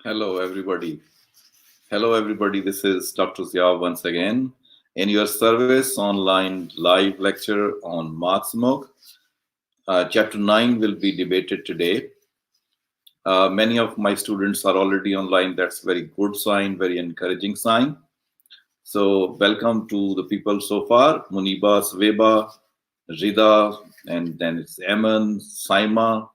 Hello, everybody. Hello, everybody. This is Dr. Zia once again in your service online live lecture on Math Smoke. Chapter 9 will be debated today. Many of my students are already online. That's a very good sign, very encouraging sign. So, welcome to the people so far Muniba, Sveba, Rida, and then it's Eman, Saima,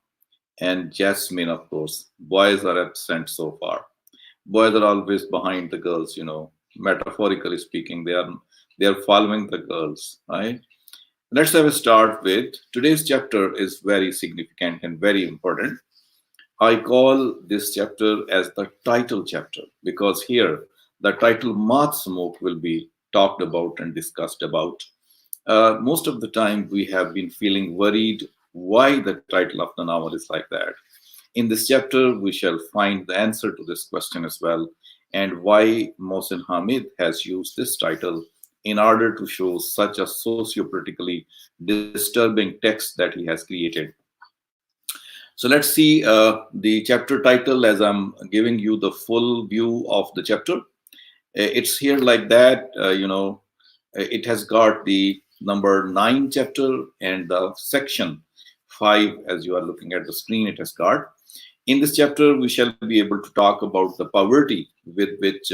and Jasmine, of course. Boys are absent so far. Boys are always behind the girls, metaphorically speaking. They are following the girls, right? Let's have a start with today's chapter is very significant and very important. I call this chapter as the title chapter because here the title Math Smoke will be talked about and discussed about. Most of the time we have been feeling worried why the title of the novel is like that. In this chapter, we shall find the answer to this question as well, and why Mohsin Hamid has used this title in order to show such a socio-politically disturbing text that he has created. So let's see the chapter title as I'm giving you the full view of the chapter. It's here like that, it has got the number 9 chapter and the section 5 as you are looking at the screen it has got. In this chapter, we shall be able to talk about the poverty with which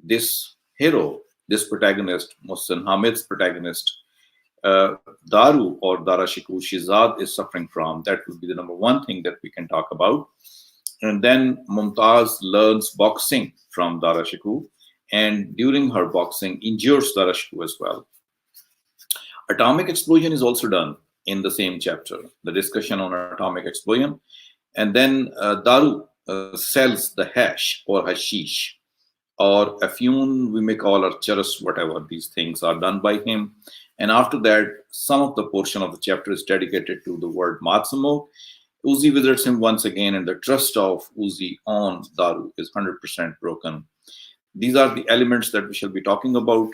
this hero, this protagonist, Mohsin Hamid's protagonist, Daru or Darashiku Shizad is suffering from. That would be the number one thing that we can talk about. And then Mumtaz learns boxing from Darashiku, and during her boxing injures Darashiku as well. Atomic explosion is also done in the same chapter, the discussion on atomic explosion. And then Daru sells the hash or hashish or afyun, we may call, or charas, whatever. These things are done by him. And after that, some of the portion of the chapter is dedicated to the word Matsumo. Uzi visits him once again, and the trust of Uzi on Daru is 100% broken. These are the elements that we shall be talking about.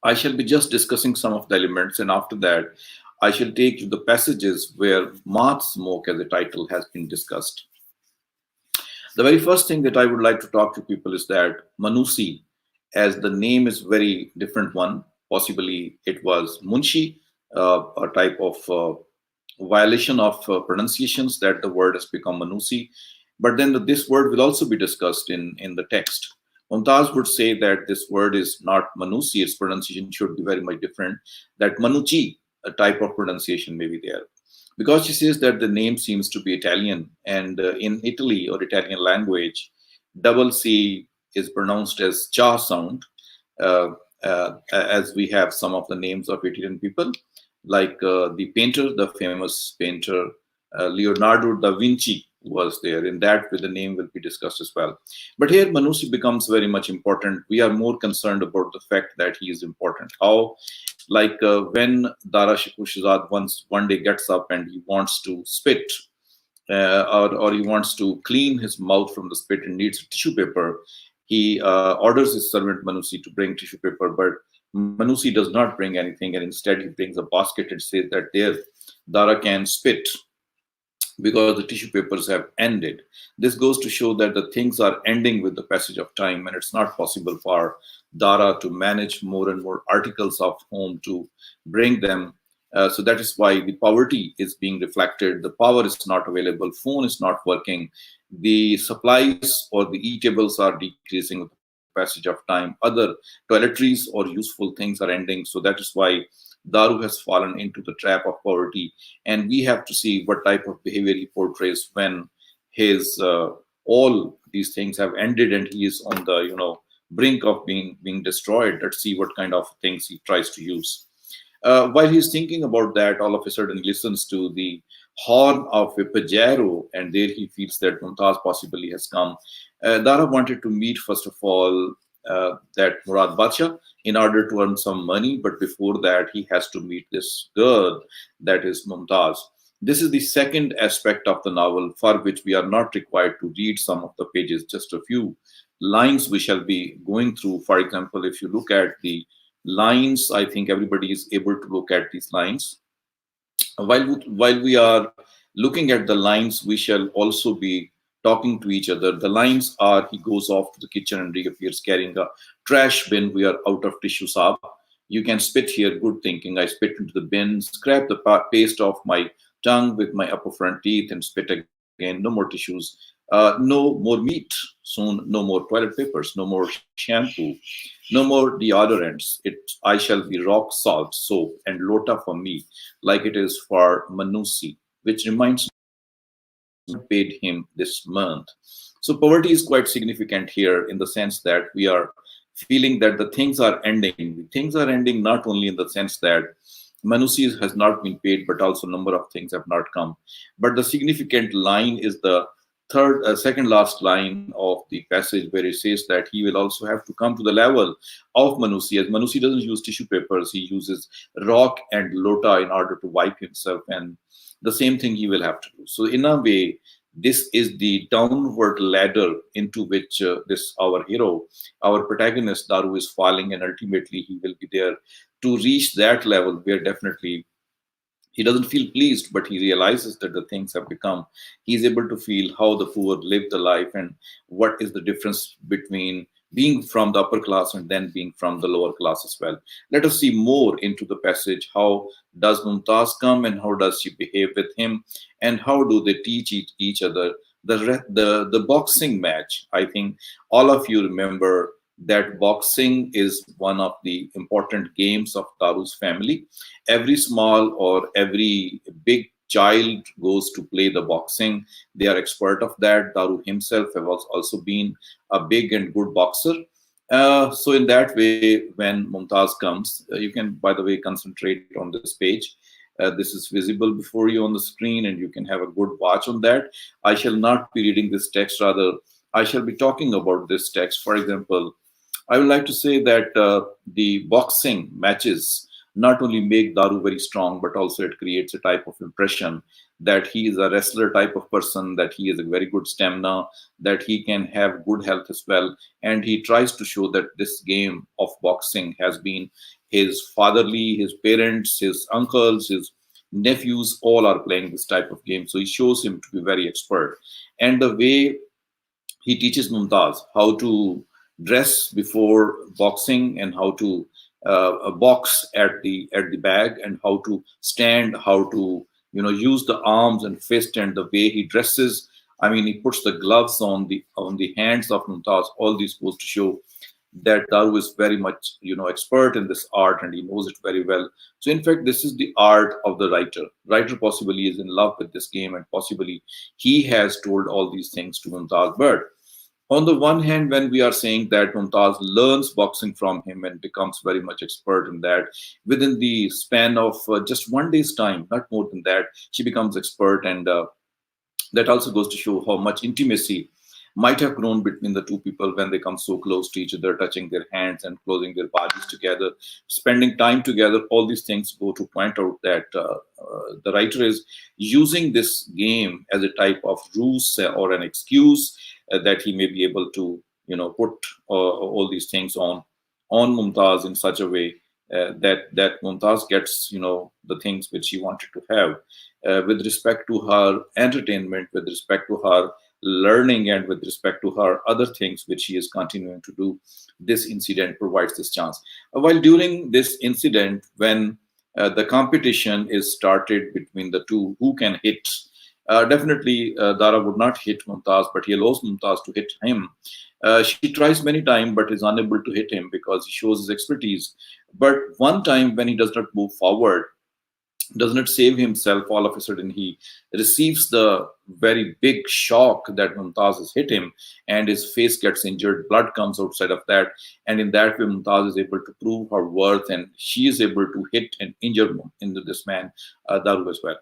I shall be just discussing some of the elements, and after that, I shall take you the passages where Math Smoke as a title has been discussed. The very first thing that I would like to talk to people is that Manusi, as the name is very different one, possibly it was Munshi, a type of violation of pronunciations that the word has become Manusi. But then this word will also be discussed in the text. Mumtaz would say that this word is not Manusi, its pronunciation should be very much different, that Manuchi, a type of pronunciation may be there. Because she says that the name seems to be Italian, and in Italy or Italian language, double C is pronounced as cha sound, as we have some of the names of Italian people, like the painter, the famous painter Leonardo da Vinci was there. In that way, the name will be discussed as well. But here, Manusi becomes very much important. We are more concerned about the fact that he is important. How? Like when Darashiku Shizad one day gets up and he wants to spit, or he wants to clean his mouth from the spit and needs tissue paper, he orders his servant Manusi to bring tissue paper, but Manusi does not bring anything, and instead he brings a basket and says that there Dara can spit because the tissue papers have ended. This goes to show that the things are ending with the passage of time, and it's not possible for Dara to manage more and more articles of home to bring them. So that is why the poverty is being reflected. The power is not available. Phone is not working. The supplies or the eatables are decreasing with the passage of time. Other toiletries or useful things are ending. So that is why Daru has fallen into the trap of poverty, and we have to see what type of behavior he portrays when his all these things have ended and he is on the brink of being destroyed. Let's see what kind of things he tries to use. While he's thinking about that, all of a sudden he listens to the horn of a pajero, and there he feels that Mumtaz possibly has come. Dara wanted to meet first of all that Murad Bacha in order to earn some money, but before that he has to meet this girl, that is Mumtaz. This is the second aspect of the novel for which we are not required to read some of the pages, just a few lines we shall be going through. For example, if you look at the lines, I think everybody is able to look at these lines. While we are looking at the lines, we shall also be talking to each other. The lines are: he goes off to the kitchen and reappears carrying a trash bin. We are out of tissue, saab. You can spit here, good thinking. I spit into the bin, scrape the paste off my tongue with my upper front teeth, and spit again. No more tissues, no more meat. Soon, no more toilet papers, no more shampoo, no more deodorants. I shall be rock salt, soap, and lota for me, like it is for Manusi, which reminds paid him this month. So poverty is quite significant here in the sense that we are feeling that the things are ending. Things are ending not only in the sense that Manusi has not been paid, but also a number of things have not come. But the significant line is the second last line of the passage where it says that he will also have to come to the level of Manusi. As Manusi doesn't use tissue papers, he uses rock and lota in order to wipe himself, and the same thing he will have to do. So in a way, this is the downward ladder into which this our hero, our protagonist Daru, is falling, and ultimately he will be there to reach that level where definitely he doesn't feel pleased, but he realizes that the things have become. He's able to feel how the poor live the life and what is the difference between being from the upper class and then being from the lower class as well. Let us see more into the passage. How does Mumtaz come and how does she behave with him, and how do they teach each other? The boxing match. I think all of you remember that boxing is one of the important games of Taru's family. Every small or every big child goes to play the boxing. They are expert of that. Daru himself has also been a big and good boxer. So in that way, when Mumtaz comes, you can, by the way, concentrate on this page. This is visible before you on the screen, and you can have a good watch on that. I shall not be reading this text, rather, I shall be talking about this text. For example, I would like to say that the boxing matches not only make Daru very strong, but also it creates a type of impression that he is a wrestler type of person, that he is a very good stamina, that he can have good health as well. And he tries to show that this game of boxing has been his fatherly, his parents, his uncles, his nephews, all are playing this type of game. So he shows him to be very expert. And the way he teaches Mumtaz how to dress before boxing and how to box at the bag, and how to stand, how to use the arms and fist, and the way he dresses. I mean, he puts the gloves on the hands of Mumtaz. All these goes to show that Daru is very much expert in this art, and he knows it very well. So in fact, this is the art of the writer. Writer possibly is in love with this game, and possibly he has told all these things to Mumtaz. But on the one hand, when we are saying that Mumtaz learns boxing from him and becomes very much expert in that, within the span of just one day's time, not more than that, she becomes expert. And that also goes to show how much intimacy might have grown between the two people when they come so close to each other, touching their hands and closing their bodies together, spending time together. All these things go to point out that the writer is using this game as a type of ruse or an excuse that he may be able to, put all these things on Mumtaz in such a way that Mumtaz gets, the things which she wanted to have with respect to her entertainment, with respect to her learning, and with respect to her other things which she is continuing to do. This incident provides this chance. While during this incident, when the competition is started between the two, who can hit? Definitely, Dara would not hit Mumtaz, but he allows Mumtaz to hit him. She tries many times, but is unable to hit him because he shows his expertise. But one time, when he does not move forward, does not save himself, all of a sudden he receives the very big shock that Mumtaz has hit him, and his face gets injured. Blood comes outside of that, and in that way, Mumtaz is able to prove her worth, and she is able to hit and injure into this man, Daru, as well.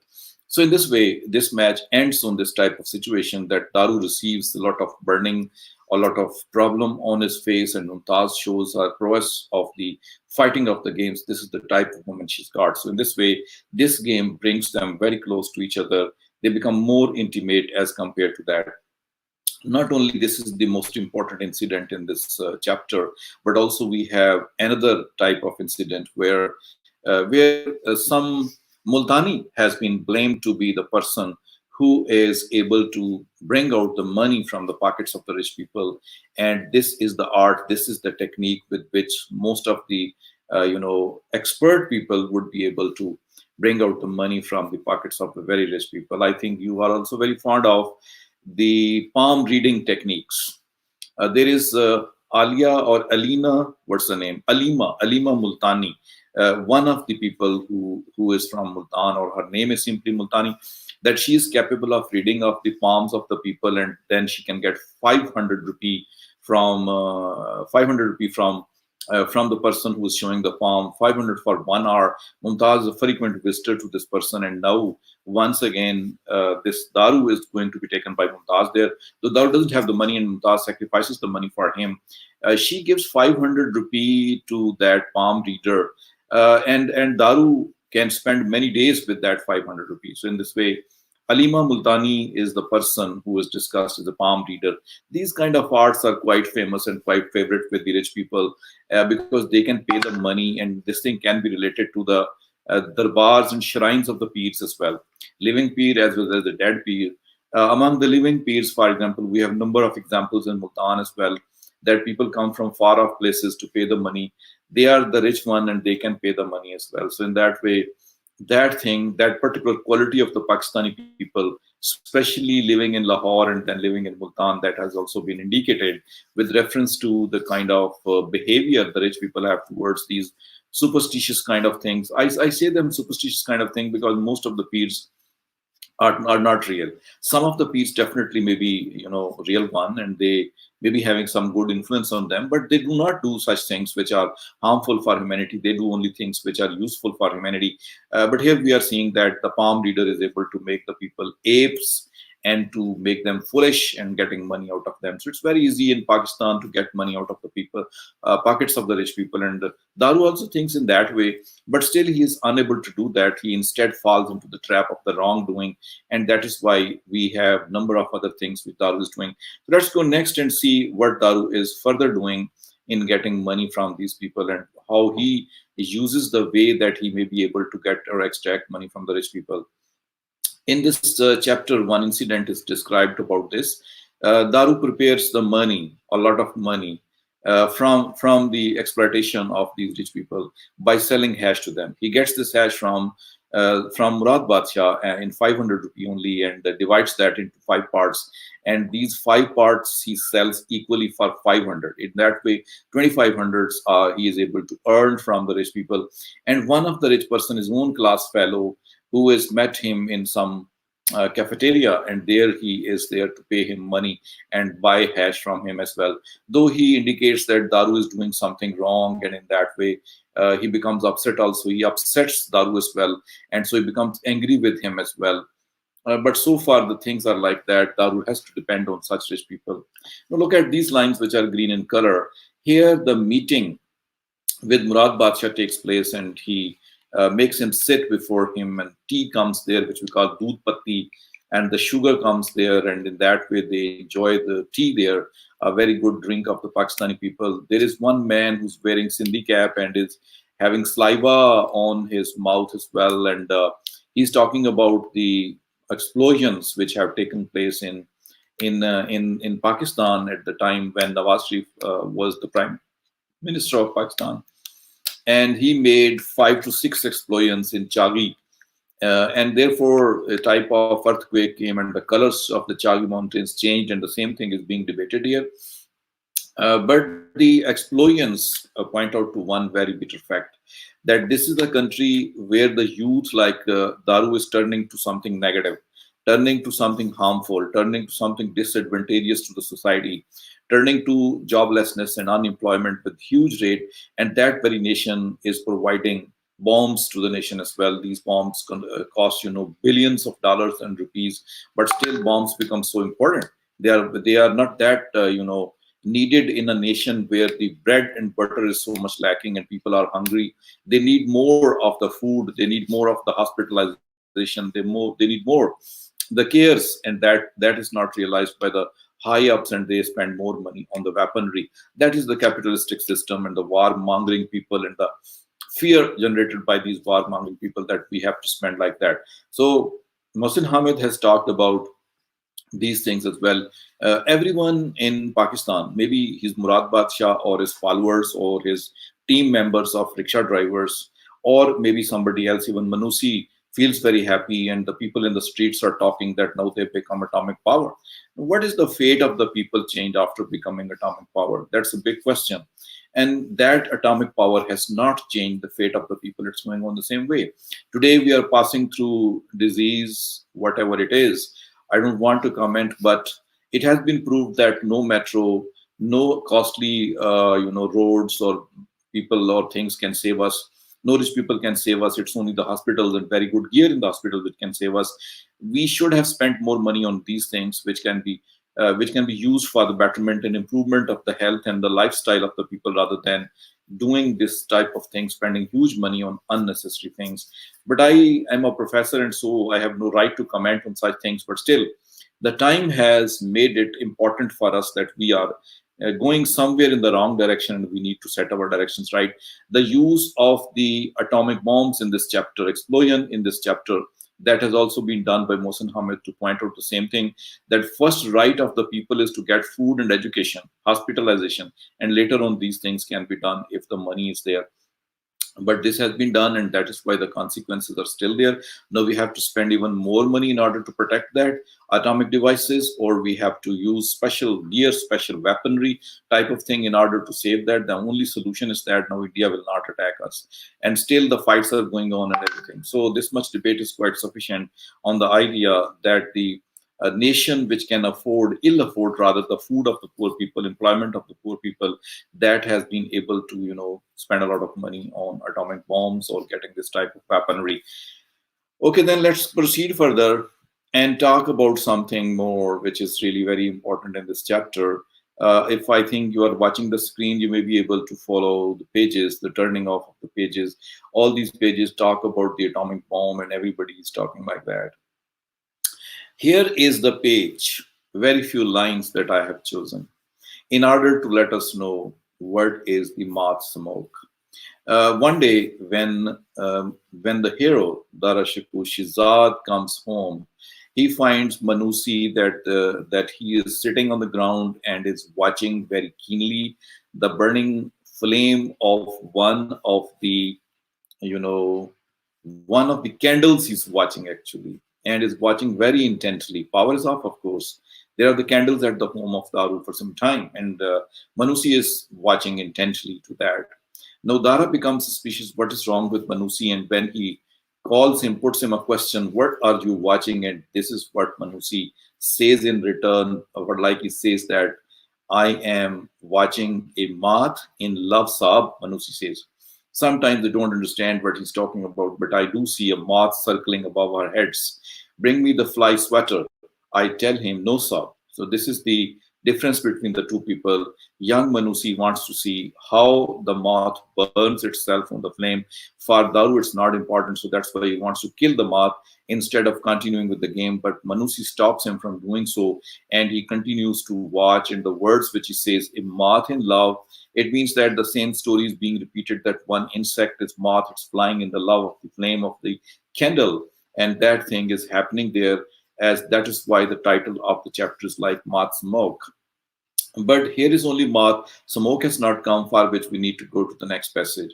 So in this way, this match ends on this type of situation that Daru receives a lot of burning, a lot of problem on his face, and Mumtaz shows her prowess of the fighting of the games. This is the type of woman she's got. So in this way, this game brings them very close to each other. They become more intimate as compared to that. Not only this is the most important incident in this chapter, but also we have another type of incident where some Multani has been blamed to be the person who is able to bring out the money from the pockets of the rich people. And this is the art, this is the technique with which most of the expert people would be able to bring out the money from the pockets of the very rich people. I think you are also very fond of the palm reading techniques. There is Alia or Alina, what's the name? Alima Multani, one of the people who is from Multan, or her name is simply Multani, that she is capable of reading of the palms of the people, and then she can get 500 rupee from 500 rupee from the person who is showing the palm, 500 for 1 hour. Mumtaz is a frequent visitor to this person, and now once again this Daru is going to be taken by Mumtaz there. The Daru doesn't have the money, and Mumtaz sacrifices the money for him. She gives 500 rupee to that palm reader, and Daru can spend many days with that 500 rupees. So in this way, Halima Multani is the person who is discussed as a palm reader. These kind of arts are quite famous and quite favorite with the rich people because they can pay the money, and this thing can be related to the darbars and shrines of the peers as well, living peer as well as the dead peer. Among the living peers, for example, we have a number of examples in Multan as well, that people come from far off places to pay the money. They are the rich one and they can pay the money as well. So in that way, that particular quality of the Pakistani people, especially living in Lahore and then living in Multan, that has also been indicated with reference to the kind of behavior the rich people have towards these superstitious kind of things. I say them superstitious kind of thing because most of the peers are not real. Some of the peers definitely may be, real one, and they may be having some good influence on them, but they do not do such things which are harmful for humanity. They do only things which are useful for humanity. But here we are seeing that the palm reader is able to make the people apes and to make them foolish and getting money out of them. So it's very easy in Pakistan to get money out of the people, pockets of the rich people. And Daru also thinks in that way, but still he is unable to do that. He instead falls into the trap of the wrongdoing. And that is why we have a number of other things which Daru is doing. So let's go next and see what Daru is further doing in getting money from these people, and how he uses the way that he may be able to get or extract money from the rich people. In this chapter, one incident is described about this. Daru prepares the money, a lot of money, from the exploitation of these rich people by selling hash to them. He gets this hash from Murad Badshah in 500 rupee only, and divides that into 5 parts. And these 5 parts he sells equally for 500. In that way, 2500s he is able to earn from the rich people. And one of the rich person, his own class fellow, who has met him in some cafeteria, and there he is there to pay him money and buy hash from him as well. Though he indicates that Daru is doing something wrong, and in that way he becomes upset also. He upsets Daru as well, and so he becomes angry with him as well. But so far the things are like that. Daru has to depend on such rich people. Now look at these lines which are green in color. Here the meeting with Murad Badshah takes place, and he makes him sit before him, and tea comes there, which we call doodh patti, and the sugar comes there, and in that way they enjoy the tea there, a very good drink of the Pakistani people. There is one man who's wearing Sindhi cap and is having saliva on his mouth as well, and he's talking about the explosions which have taken place in Pakistan at the time when Nawaz Sharif was the Prime Minister of Pakistan. And he made 5 to 6 explosions in Chagi. And therefore, a type of earthquake came, and the colors of the Chagi mountains changed, and the same thing is being debated here. But the explosions point out to one very bitter fact, that this is a country where the youth, like Daru, is turning to something negative, turning to something harmful, turning to something disadvantageous to the society, turning to joblessness and unemployment with huge rate. And that very nation is providing bombs to the nation as well. These bombs cost billions of dollars and rupees, but still bombs become so important. They are not that needed in a nation where the bread and butter is so much lacking and people are hungry. They need more of the food. They need more of the hospitalization. They need more the cares, and that is not realized by the high ups, and they spend more money on the weaponry. That is the capitalistic system and the war-mongering people and the fear generated by these war-mongering people, that we have to spend like that. So Mohsin Hamid has talked about these things as well. Everyone in Pakistan, maybe his Murad Badshah or his followers or his team members of rickshaw drivers, or maybe somebody else, even Manusi, feels very happy, and the people in the streets are talking that now they've become atomic power. What is the fate of the people changed after becoming atomic power? That's a big question. And that atomic power has not changed the fate of the people. It's going on the same way. Today, we are passing through disease, whatever it is. I don't want to comment, but it has been proved that no metro, no costly, roads or people or things can save us. No rich people can save us. It's only the hospitals and very good gear in the hospital which can save us. We should have spent more money on these things, which can be used for the betterment and improvement of the health and the lifestyle of the people, rather than doing this type of thing, spending huge money on unnecessary things. But I am a professor, and so I have no right to comment on such things. But still, the time has made it important for us that we are going somewhere in the wrong direction, and we need to set our directions right. The use of the atomic bombs in this chapter, explosion in this chapter, that has also been done by Mohsen Hamid to point out the same thing, that first right of the people is to get food and education, hospitalization, and later on these things can be done if the money is there. But this has been done, and that is why the consequences are still there. Now we have to spend even more money in order to protect that atomic devices, or we have to use special gear, special weaponry type of thing in order to save that. The only solution is that now India will not attack us, and still the fights are going on and everything. So this much debate is quite sufficient on the idea that the a nation which can afford, ill afford rather, the food of the poor people, employment of the poor people, that has been able to, spend a lot of money on atomic bombs or getting this type of weaponry. Okay, then let's proceed further and talk about something more, which is really very important in this chapter. If I think you are watching the screen, you may be able to follow the pages, the turning off of the pages. All these pages talk about the atomic bomb, and everybody is talking like that. Here is the page, very few lines that I have chosen in order to let us know what is the Moth smoke. One day, when the hero Darashiku Shizad comes home, he finds Manusi that he is sitting on the ground and is watching very keenly the burning flame of you know one of the candles he's watching actually, and is watching very intently. Power is off, of course. There are the candles at the home of Daru for some time, and Manusi is watching intently to that. Now Dara becomes suspicious. What is wrong with Manusi? And when he calls him, puts him a question, "What are you watching?" And this is what Manusi says in return, or like he says that, "I am watching a moth in love, Saab," Manusi says. Sometimes they don't understand what he's talking about, but I do see a moth circling above our heads. "Bring me the fly sweater." I tell him, "No, sir." So this is the difference between the two people. Young Manusi wants to see how the moth burns itself on the flame. For Daru, it's not important, so that's why he wants to kill the moth instead of continuing with the game. But Manusi stops him from doing so, and he continues to watch. And the words which he says, "a moth in love," it means that the same story is being repeated, that one insect is moth, it's flying in the love of the flame of the candle. And that thing is happening there, as that is why the title of the chapter is like Moth Smoke. But here is only moth. Smoke has not come, for which we need to go to the next passage.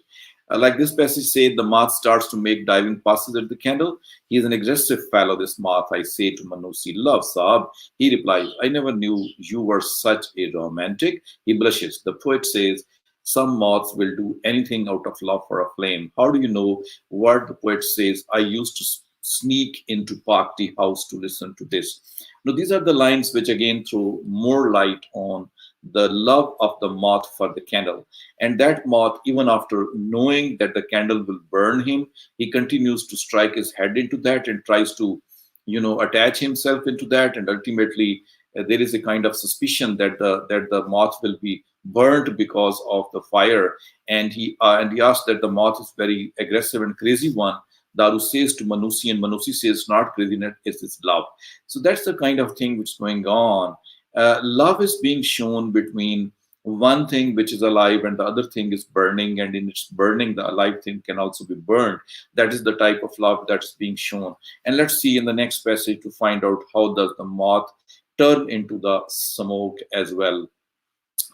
Like this passage said, the moth starts to make diving passes at the candle. He is an aggressive fellow, this moth. I say to Manusi, "Love, Saab." He replies, "I never knew you were such a romantic." He blushes. The poet says, "Some moths will do anything out of love for a flame." How do you know what the poet says? I used to sneak into Party House to listen to this. Now, these are the lines which again throw more light on the love of the moth for the candle. And that moth, even after knowing that the candle will burn him, he continues to strike his head into that and tries to, attach himself into that. And ultimately, there is a kind of suspicion that the moth will be burnt because of the fire. And he asks that the moth is very aggressive and crazy one. Daru says to Manusi, and Manusi says, "Not craziness, it's love." So that's the kind of thing which is going on. Love is being shown between one thing which is alive and the other thing is burning, and in its burning the alive thing can also be burned. That is the type of love that's being shown. And let's see in the next passage to find out how does the moth turn into the smoke as well.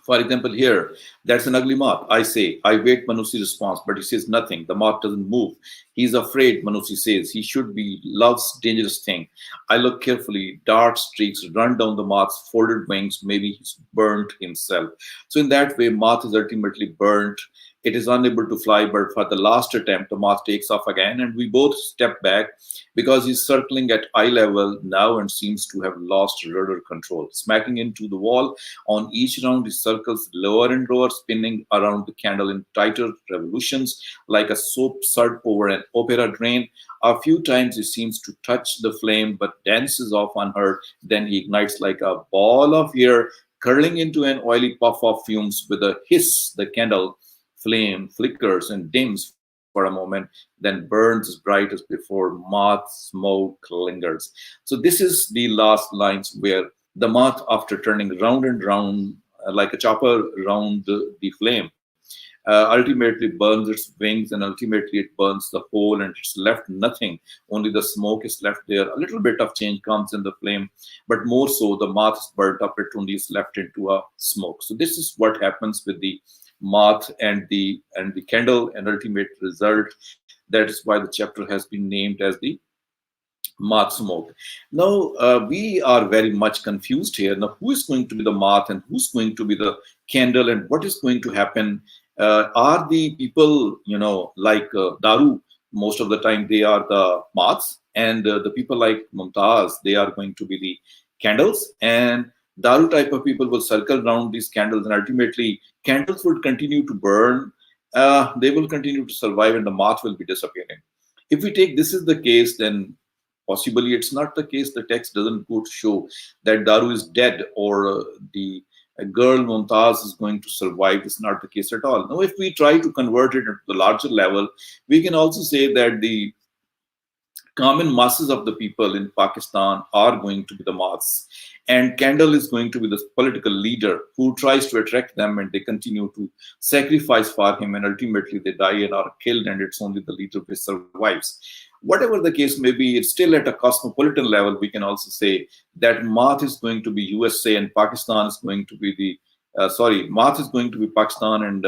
For example, here, that's an ugly moth. I say, I wait Manusi's response, but he says nothing. The moth doesn't move. He's afraid, Manusi says. He should be love's dangerous thing. I look carefully. Dark streaks run down the moth's folded wings. Maybe he's burnt himself. So in that way, moth is ultimately burnt. It is unable to fly, but for the last attempt, the moth takes off again, and we both step back because he's circling at eye level now and seems to have lost rudder control. Smacking into the wall on each round, he circles lower and lower, spinning around the candle in tighter revolutions like a soap sud over an opera drain. A few times he seems to touch the flame but dances off unhurt. Then he ignites like a ball of air, curling into an oily puff of fumes. With a hiss, the candle flame flickers and dims for a moment, then burns as bright as before. Moth smoke lingers. So this is the last lines where the moth, after turning round and round like a chopper around the flame, ultimately burns its wings, and ultimately it burns the whole, and it's left nothing. Only the smoke is left there. A little bit of change comes in the flame, but more so, the moth is burnt up. It only is left into a smoke. So this is what happens with the moth and the candle, and ultimate result. That is why the chapter has been named as the moth smoke. Now, we are very much confused here. Now, who is going to be the moth and who's going to be the candle, and what is going to happen? Are the people, like Daru, most of the time they are the moths, and the people like Mumtaz, they are going to be the candles, and Daru type of people will circle around these candles, and ultimately candles would continue to burn. They will continue to survive, and the moth will be disappearing. If we take this is the case, then possibly it's not the case. The text doesn't go to show that Daru is dead, or the girl Mumtaz is going to survive. It's not the case at all. Now, if we try to convert it into the larger level, we can also say that the common masses of the people in Pakistan are going to be the moths. And Candle is going to be the political leader who tries to attract them, and they continue to sacrifice for him, and ultimately they die and are killed, and it's only the leader which survives. Whatever the case may be, it's still at a cosmopolitan level. We can also say that Moth is going to be USA, and Pakistan is going to be the Moth is going to be Pakistan, and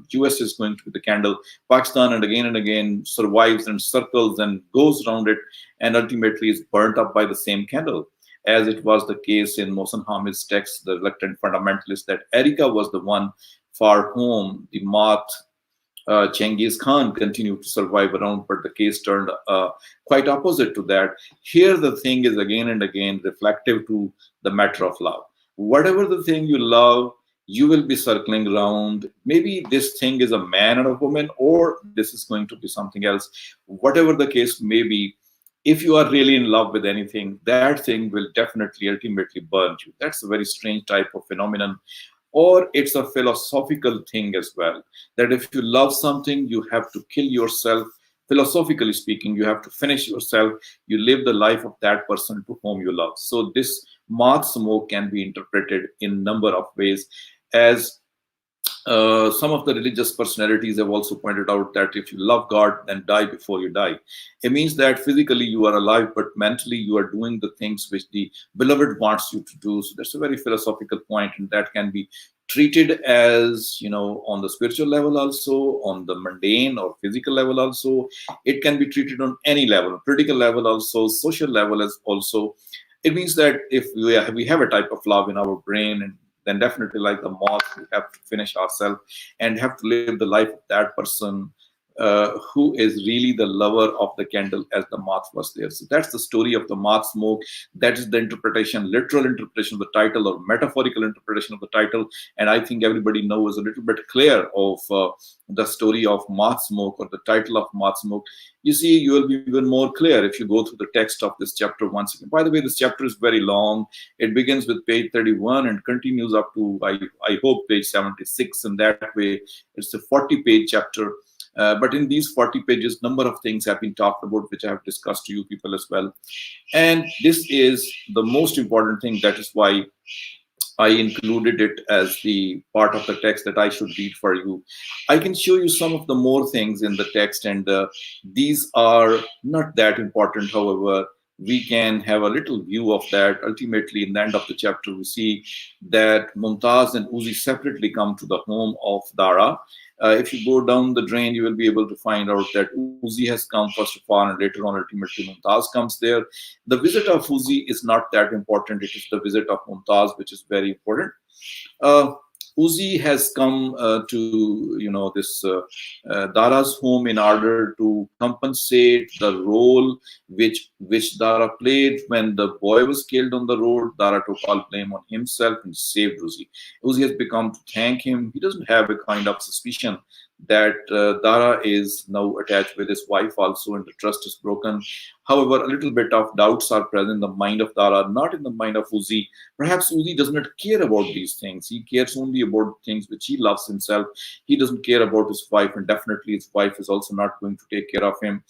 US is going to be the Candle. Pakistan and again survives and circles and goes around it, and ultimately is burnt up by the same candle, as it was the case in Mohsen Hamid's text, The Reluctant Fundamentalist, that Erica was the one for whom the Moth Genghis Khan continued to survive around, but the case turned quite opposite to that. Here, the thing is again and again reflective to the matter of love. Whatever the thing you love, you will be circling around. Maybe this thing is a man or a woman, or this is going to be something else. Whatever the case may be, if you are really in love with anything, that thing will definitely ultimately burn you. That's a very strange type of phenomenon. Or it's a philosophical thing as well, that if you love something, you have to kill yourself. Philosophically speaking, you have to finish yourself. You live the life of that person to whom you love. So this Moth smoke can be interpreted in number of ways, as some of the religious personalities have also pointed out that if you love God, then die before you die. It means that physically you are alive, but mentally you are doing the things which the beloved wants you to do. So that's a very philosophical point, and that can be treated as, on the spiritual level also, on the mundane or physical level also. It can be treated on any level, political level also, social level as also. It means that if we have a type of love in our brain, and then definitely like the moth, we have to finish ourselves and have to live the life of that person who is really the lover of the candle, as the moth was there. So that's the story of the moth smoke. That is the interpretation, literal interpretation of the title, or metaphorical interpretation of the title. And I think everybody knows a little bit clear of the story of moth smoke, or the title of moth smoke. You see, you will be even more clear if you go through the text of this chapter once again. By the way, this chapter is very long. It begins with page 31 and continues up to, I hope, page 76. And that way, it's a 40-page chapter. But in these 40 pages, number of things have been talked about, which I have discussed to you people as well. And this is the most important thing. That is why I included it as the part of the text that I should read for you. I can show you some of the more things in the text, and these are not that important. However, we can have a little view of that. Ultimately, in the end of the chapter, we see that Mumtaz and Uzi separately come to the home of Dara. If you go down the drain, you will be able to find out that Uzi has come first of all, and later on, ultimately, Mumtaz comes there. The visit of Uzi is not that important. It is the visit of Mumtaz which is very important. uh, Uzi has come to this Dara's home in order to compensate the role which Dara played when the boy was killed on the road. Dara took all blame on himself and saved Uzi. Uzi has become to thank him. He doesn't have a kind of suspicion that Dara is now attached with his wife also, and the trust is broken. However, a little bit of doubts are present in the mind of Dara, not in the mind of Uzi. Perhaps Uzi does not care about these things. He cares only about things which he loves himself. He doesn't care about his wife, and definitely his wife is also not going to take care of him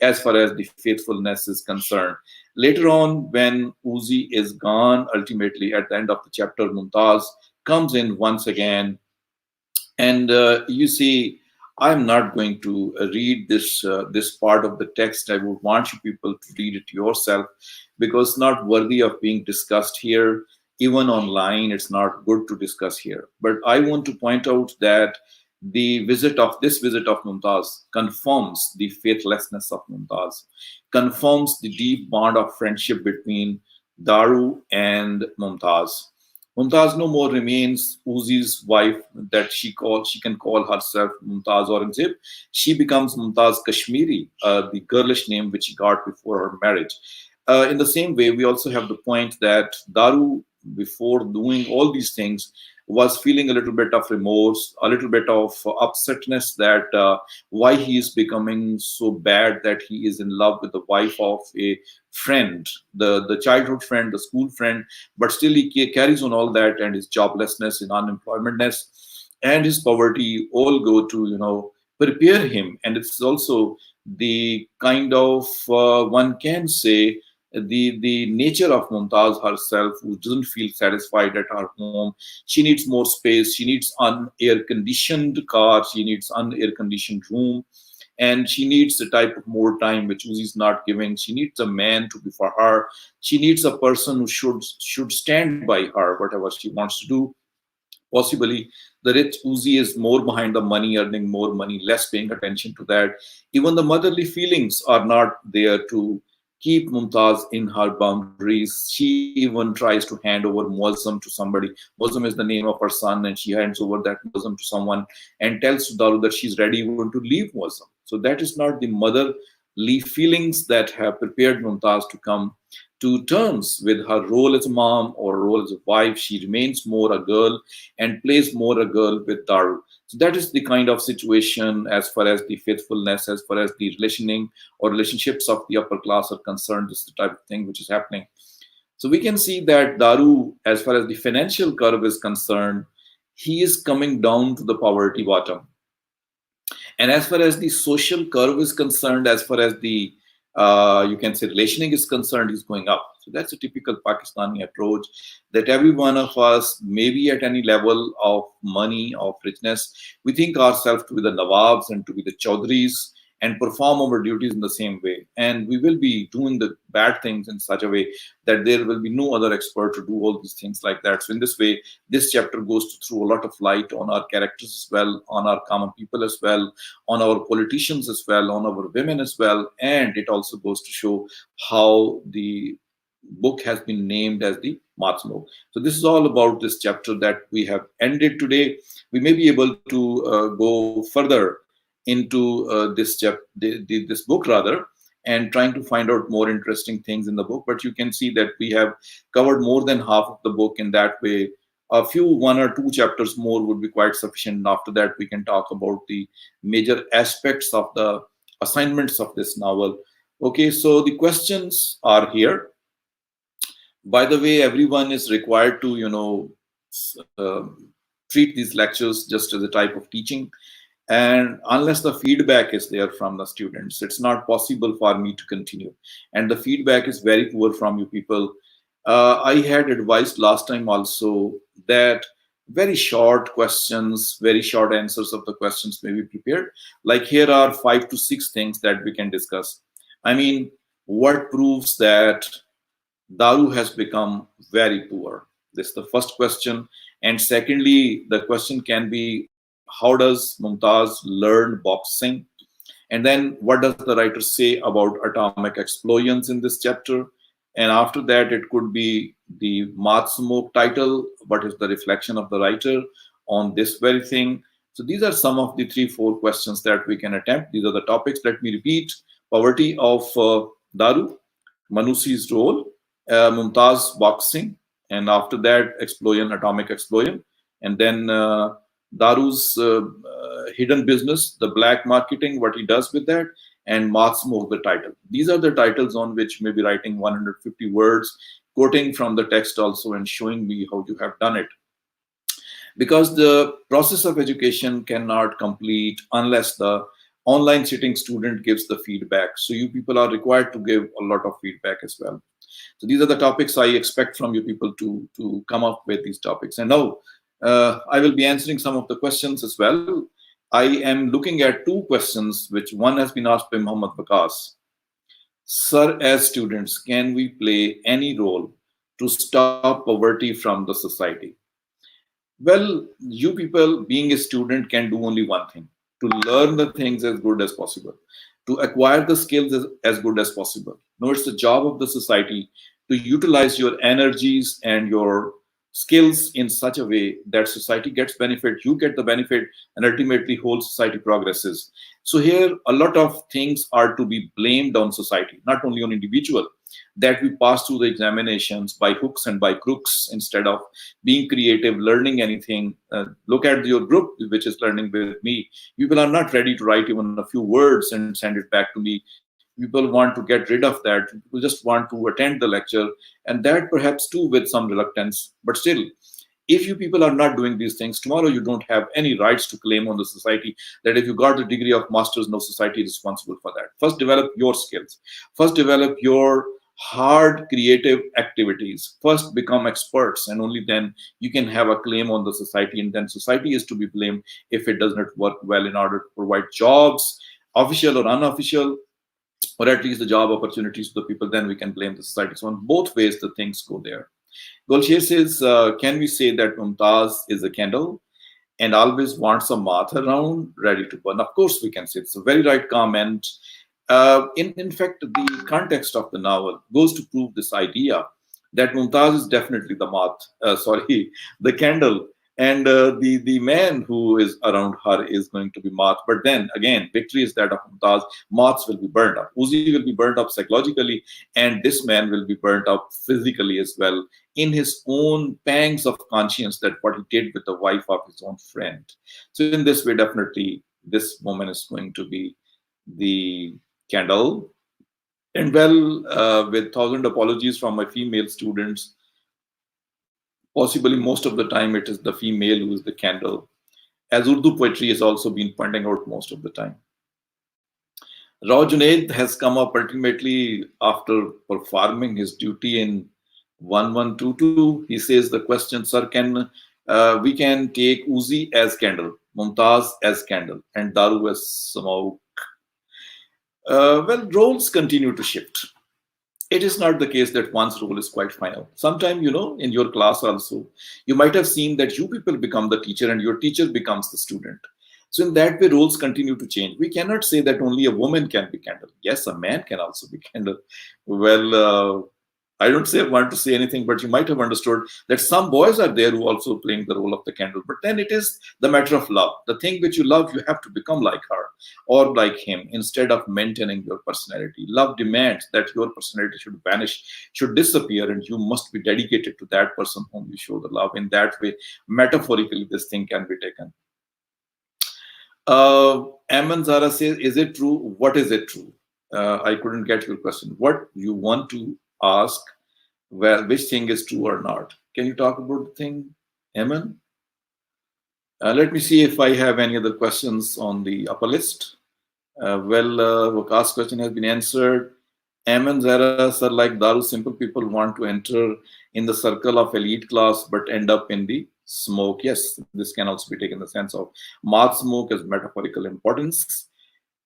as far as the faithfulness is concerned. Later on, when Uzi is gone, ultimately at the end of the chapter, Mumtaz comes in once again, and you see, I'm not going to read this part of the text. I would want you people to read it yourself, because it's not worthy of being discussed here. Even online, it's not good to discuss here. But I want to point out that the visit of Mumtaz confirms the faithlessness of Mumtaz, confirms the deep bond of friendship between Daru and Mumtaz. Mumtaz no more remains Uzi's wife, that she can call herself Mumtaz Aurangzeb. She becomes Mumtaz Kashmiri, the girlish name which she got before her marriage. In the same way, we also have the point that Daru, before doing all these things, was feeling a little bit of remorse, a little bit of upsetness that why he is becoming so bad, that he is in love with the wife of a friend, the childhood friend, the school friend, but still he carries on all that, and his joblessness and unemploymentness and his poverty all go to prepare him. And it's also the kind of one can say the nature of Mumtaz herself, who doesn't feel satisfied at her home. She needs more space. She needs an air conditioned car. She needs an air conditioned room, and she needs a type of more time which Uzi is not giving. She needs a man to be for her. She needs a person who should stand by her whatever she wants to do. Possibly the rich Uzi is more behind the money, earning more money, less paying attention to that. Even the motherly feelings are not there to keep Mumtaz in her boundaries. She even tries to hand over Muazzam to somebody. Muazzam is the name of her son, and she hands over that Muazzam to someone and tells to Daru that she's ready even to leave Muazzam. So that is not the motherly feelings that have prepared Mumtaz to come to terms with her role as a mom or role as a wife. She remains more a girl and plays more a girl with Daru. So that is the kind of situation as far as the faithfulness, as far as the relationing or relationships of the upper class are concerned. This is the type of thing which is happening. So we can see that Daru, as far as the financial curve is concerned, he is coming down to the poverty bottom. And as far as the social curve is concerned, as far as the you can say relationing is concerned, is going up. So that's a typical Pakistani approach, that every one of us, maybe at any level of money, of richness, we think ourselves to be the Nawabs and to be the Chaudhries and perform our duties in the same way. And we will be doing the bad things in such a way that there will be no other expert to do all these things like that. So in this way, this chapter goes to throw a lot of light on our characters as well, on our common people as well, on our politicians as well, on our women as well. And it also goes to show how the book has been named as the Matsmo. So this is all about this chapter that we have ended today. We may be able to go further into this book rather, and trying to find out more interesting things in the book. But you can see that we have covered more than half of the book. In that way, a few one or two chapters more would be quite sufficient. And after that, we can talk about the major aspects of the assignments of this novel. Okay, so the questions are here. By the way, everyone is required to uh, treat these lectures just as a type of teaching, and unless the feedback is there from the students, it's not possible for me to continue. And the feedback is very poor from you people. I had advised last time also that very short questions, very short answers of the questions may be prepared. Like here are 5 to 6 things that we can discuss. I mean, what proves that Daru has become very poor? This is the first question. And secondly, the question can be, how does Mumtaz learn boxing? And then what does the writer say about atomic explosions in this chapter? And after that, it could be the Math Smoke title. What is the reflection of the writer on this very thing? So these are some of the 3, 4 questions that we can attempt. These are the topics. Let me repeat: poverty of Daru, Manusi's role, Mumtaz boxing, and after that, explosion, atomic explosion, and then Daru's hidden business, the black marketing, what he does with that, and Math Smoke, the title. These are the titles on which maybe writing 150 words, quoting from the text also, and showing me how you have done it. Because the process of education cannot complete unless the online sitting student gives the feedback. So you people are required to give a lot of feedback as well. So these are the topics I expect from you people to come up with these topics. And now I will be answering some of the questions as well. I am looking at 2 questions, which one has been asked by Muhammad Bakas. Sir, as students, can we play any role to stop poverty from the society? Well, you people being a student can do only one thing: to learn the things as good as possible, to acquire the skills as good as possible. No, it's the job of the society to utilize your energies and your skills in such a way that society gets benefit, you get the benefit, and ultimately whole society progresses. So here, a lot of things are to be blamed on society, not only on individual, that we pass through the examinations by hooks and by crooks instead of being creative, learning anything. Look at your group, which is learning with me. People are not ready to write even a few words and send it back to me. People want to get rid of that. People just want to attend the lecture, and that perhaps too with some reluctance. But still, if you people are not doing these things, tomorrow you don't have any rights to claim on the society that if you got the degree of master's, no society is responsible for that. First, develop your skills. First, develop your hard creative activities. First, become experts, and only then you can have a claim on the society. And then society is to be blamed if it does not work well in order to provide jobs, official or unofficial, or at least the job opportunities to the people. Then we can blame the society. So on both ways, the things go there. Golsher says, can we say that Mumtaz is a candle and always wants a moth around ready to burn? Of course we can say. It's a very right comment. In fact, the context of the novel goes to prove this idea that Mumtaz is definitely the moth, the candle, and the man who is around her is going to be moth. But then again, victory is that of Mumtaz. Moths will be burned up. Uzi will be burned up psychologically, and this man will be burned up physically as well, in his own pangs of conscience, that what he did with the wife of his own friend. So in this way, definitely this woman is going to be the candle. And well, with 1,000 apologies from my female students, possibly most of the time it is the female who is the candle, as Urdu poetry has also been pointing out most of the time. Rao Junaid has come up ultimately after performing his duty in 1122. He says the question, sir, we can take Uzi as candle, Mumtaz as candle, and Daru as smoke. Well, roles continue to shift. It is not the case that one's role is quite final. Sometimes, in your class also, you might have seen that you people become the teacher and your teacher becomes the student. So in that way, roles continue to change. We cannot say that only a woman can be candle. Yes, a man can also be candle. Well, I don't want to say anything, but you might have understood that some boys are there who also playing the role of the candle. But then it is the matter of love. The thing which you love, you have to become like her or like him instead of maintaining your personality. Love demands that your personality should vanish, should disappear, and you must be dedicated to that person whom you show the love. In that way, metaphorically, this thing can be taken. Aman Zara says, is it true? What is it true? I couldn't get your question. What you want to ask, which thing is true or not? Can you talk about the thing, Aman? Let me see if I have any other questions on the upper list. Wakas's question has been answered. Aman Zara, sir, like Daru, simple people want to enter in the circle of elite class but end up in the smoke. Yes, this can also be taken in the sense of moth smoke as metaphorical importance.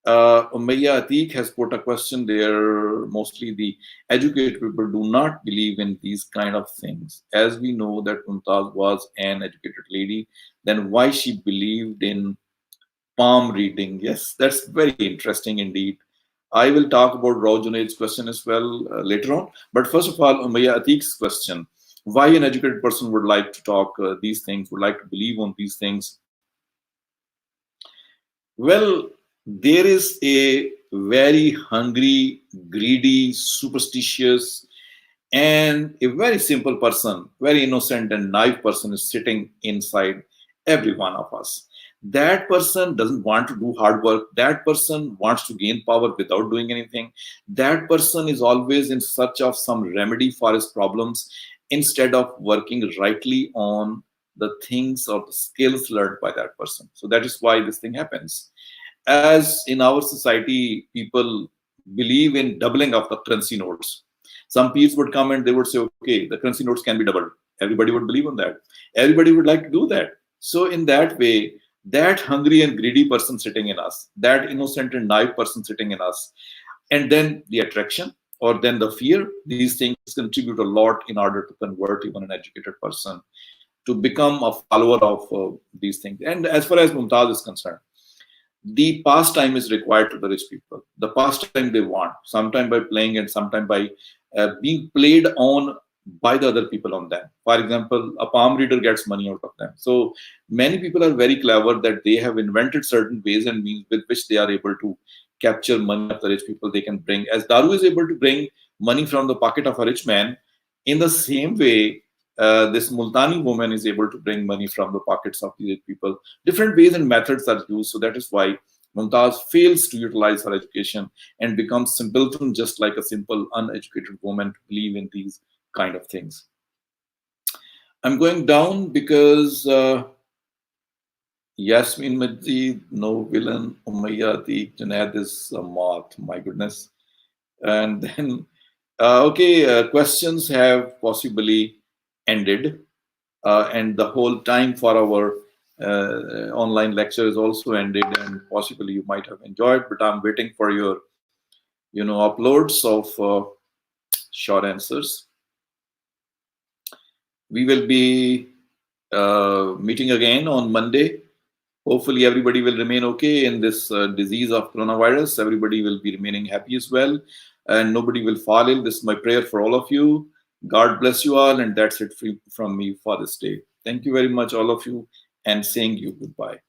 Umayya Atiq has put a question there. Mostly the educated people do not believe in these kind of things. As we know that Mumtaz was an educated lady, then why she believed in palm reading? Yes, that's very interesting indeed. I will talk about Raw Junaid's question as well later on. But first of all, Umayya Atiq's question: why an educated person would like to talk these things, would like to believe on these things? Well, there is a very hungry, greedy, superstitious, and a very simple person, very innocent and naive person is sitting inside every one of us. That person doesn't want to do hard work. That person wants to gain power without doing anything. That person is always in search of some remedy for his problems instead of working rightly on the things or the skills learned by that person. So that is why this thing happens. As in our society, people believe in doubling of the currency notes. Some peers would come and they would say, okay, the currency notes can be doubled. Everybody would believe on that. Everybody would like to do that. So in that way, that hungry and greedy person sitting in us, that innocent and naive person sitting in us, and then the attraction or then the fear, these things contribute a lot in order to convert even an educated person to become a follower of these things. And as far as Mumtaz is concerned, the pastime is required to the rich people. The pastime they want, sometime by playing and sometime by being played on by the other people on them. For example, a palm reader gets money out of them. So many people are very clever that they have invented certain ways and means with which they are able to capture money of the rich people. They can bring, as Daru is able to bring money from the pocket of a rich man, in the same way, this Multani woman is able to bring money from the pockets of the rich people. Different ways and methods are used. So that is why Mumtaz fails to utilize her education and becomes simpleton, just like a simple, uneducated woman, to believe in these kind of things. I'm going down because Yasmin Majid, no villain, Umayya Atiq, Junaid is a moth, my goodness. And then, questions have possibly ended, and the whole time for our online lecture is also ended, and possibly you might have enjoyed, but I'm waiting for your, uploads of short answers. We will be meeting again on Monday. Hopefully everybody will remain okay in this disease of coronavirus. Everybody will be remaining happy as well, and nobody will fall ill. This is my prayer for all of you. God bless you all, and that's it from me for this day. Thank you very much, all of you, and saying you goodbye.